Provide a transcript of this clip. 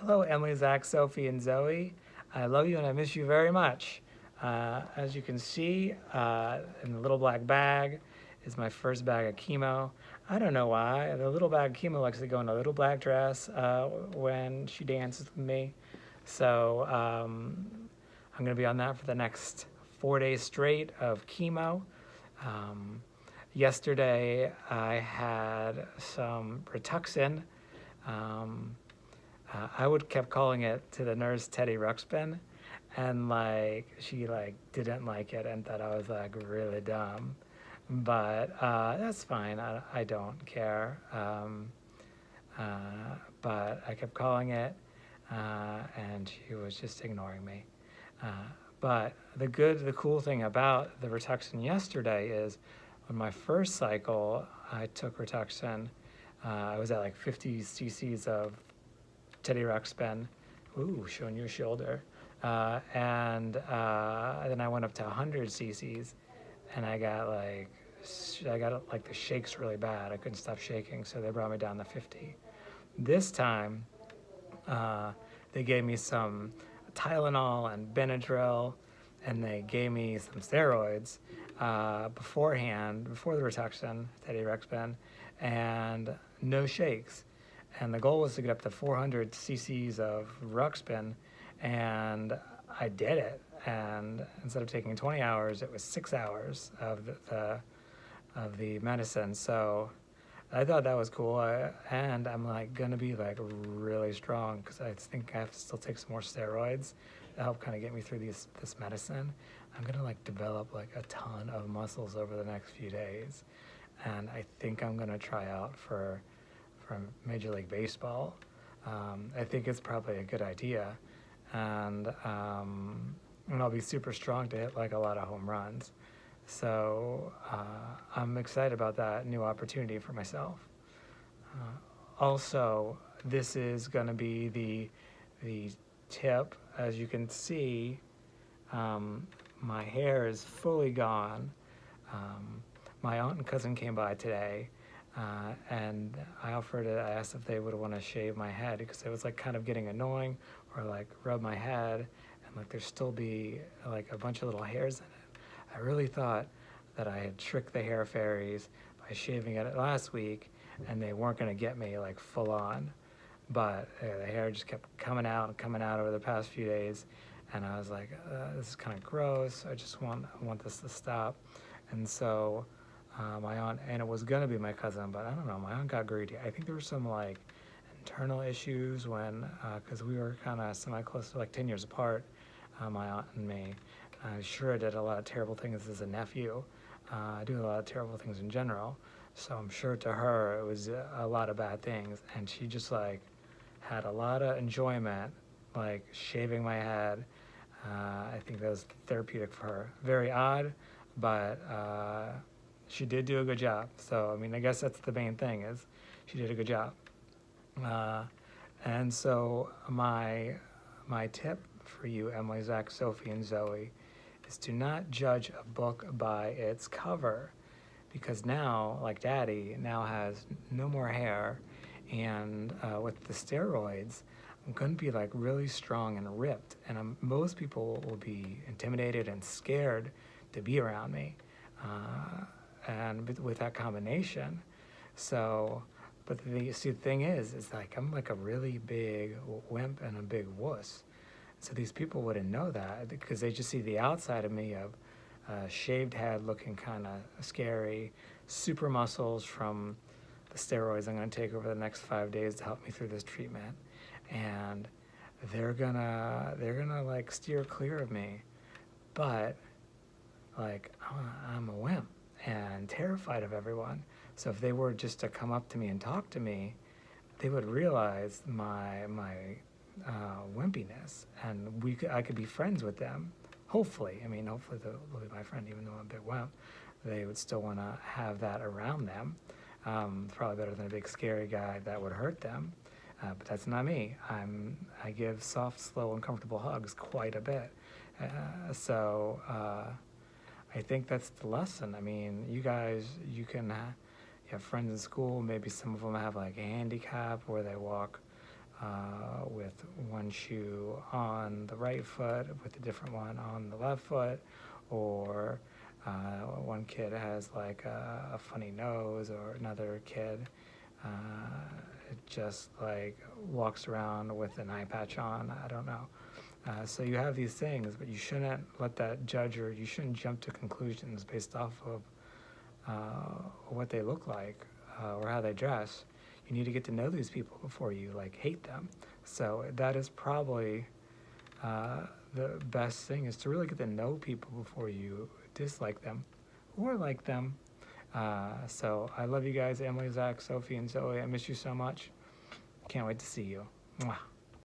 Hello, Emily, Zach, Sophie, and Zoe. I love you and I miss you very much. As you can see, in the little black bag is my first bag of chemo. I don't know why. The little bag of chemo likes to go in a little black dress when she dances with me. So I'm going to be on that for the next 4 days straight of chemo. Um, Yesterday, I had some Rituxan. Um, I would kept calling it to the nurse Teddy Ruxpin, and she didn't like it and thought I was like really dumb, but that's fine. I don't care. But I kept calling it, and she was just ignoring me. Uh, but the cool thing about the Rituxan yesterday is, on my first cycle, I took Rituxan. I was at like 50 cc's of Teddy Ruxpin. Ooh, showing your shoulder. And then I went up to 100 cc's, and I got like the shakes really bad. I couldn't stop shaking, so they brought me down to 50. This time, uh, they gave me some Tylenol and Benadryl, and they gave me some steroids beforehand, before the Rituxan, Teddy Ruxpin, and no shakes. And the goal was to get up to 400 cc's of Ruxpin, and I did it. And instead of taking 20 hours, it was 6 hours of the medicine. So I thought that was cool, and I'm like gonna be like really strong because I think I have to still take some more steroids to help kind of get me through this medicine. I'm gonna like develop like a ton of muscles over the next few days, and I think I'm gonna try out for Major League Baseball. I think it's probably a good idea, and I'll be super strong to hit like a lot of home runs. So I'm excited about that new opportunity for myself. Also, this is going to be the tip. As you can see, my hair is fully gone. My aunt and cousin came by today, and I asked if they would want to shave my head because it was like kind of getting annoying, or like rub my head, and like there still be like a bunch of little hairs in it. I really thought that I had tricked the hair fairies by shaving it last week, and they weren't going to get me like full on. But the hair just kept coming out and coming out over the past few days, and I was like, this is kind of gross. I want this to stop. And so my aunt, and it was gonna be my cousin, but I don't know. My aunt got greedy. I think there were some like internal issues when, because we were kind of semi-close, like 10 years apart, my aunt and me. I'm sure I did a lot of terrible things as a nephew. I do a lot of terrible things in general. So I'm sure to her it was a lot of bad things, and she just like had a lot of enjoyment, like shaving my head. I think that was therapeutic for her. Very odd, but she did do a good job. So I mean, I guess that's the main thing, is she did a good job. And so my tip for you, Emily, Zach, Sophie, and Zoe, is to not judge a book by its cover, because now, like Daddy, now has no more hair, and with the steroids, I'm going to be like really strong and ripped, and most people will be intimidated and scared to be around me, and with that combination. So, but the thing is like I'm like a really big wimp and a big wuss. So these people wouldn't know that because they just see the outside of me of shaved head looking kind of scary, super muscles from the steroids I'm going to take over the next 5 days to help me through this treatment, and they're gonna like steer clear of me, but like I'm a wimp and terrified of everyone. So if they were just to come up to me and talk to me, they would realize my wimpiness, and I could be friends with them. Hopefully, I mean, hopefully they'll be my friend, even though I'm a big wimp. They would still want to have that around them. It's probably better than a big scary guy that would hurt them. But that's not me. I give soft, slow, and comfortable hugs quite a bit. So I think that's the lesson. I mean, you guys, you have friends in school. Maybe some of them have like a handicap where they walk with one shoe on the right foot with a different one on the left foot, or one kid has like a funny nose, or another kid just like walks around with an eye patch on. I don't know. So you have these things, but you shouldn't let that judge, or you shouldn't jump to conclusions based off of what they look like or how they dress. You need to get to know these people before you like hate them. So that is probably the best thing, is to really get to know people before you dislike them or like them. So I love you guys, Emily, Zach, Sophie, and Zoe. I miss you so much. Can't wait to see you. Mwah.